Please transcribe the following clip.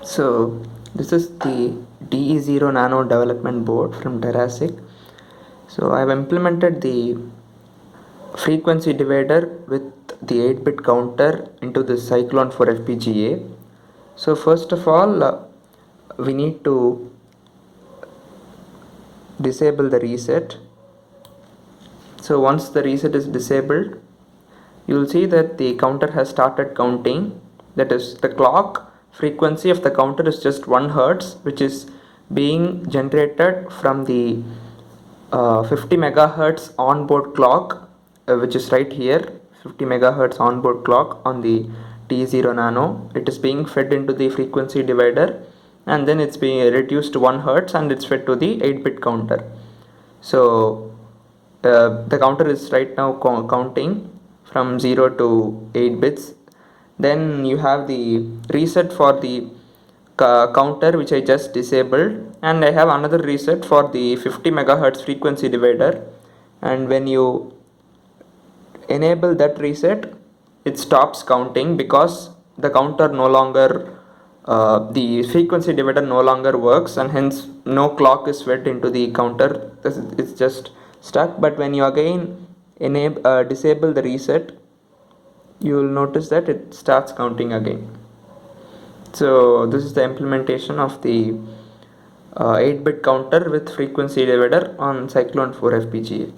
So this is the DE0 Nano development board from Terasic. So I have implemented the frequency divider with the 8-bit counter into the Cyclone IV FPGA. So first of all, we need to disable the reset. So once the reset is disabled, you will see that the counter has started counting. That is, the clock frequency of the counter is just 1 Hertz, which is being generated from the 50 megahertz onboard clock, which is right here. 50 megahertz onboard clock on the T0 Nano. It is being fed into the frequency divider, and then it's being reduced to 1 Hertz and it's fed to the 8-bit counter. So the counter is right now counting from 0 to 8 bits. Then you have the reset for the counter, which I just disabled, and I have another reset for the 50 megahertz frequency divider. And when you enable that reset, it stops counting because the counter no longer the frequency divider no longer works, and hence no clock is fed into the counter. It's just stuck. But when you again disable the reset, you will notice that it starts counting again. So this is the implementation of the 8-bit counter with frequency divider on Cyclone IV FPGA.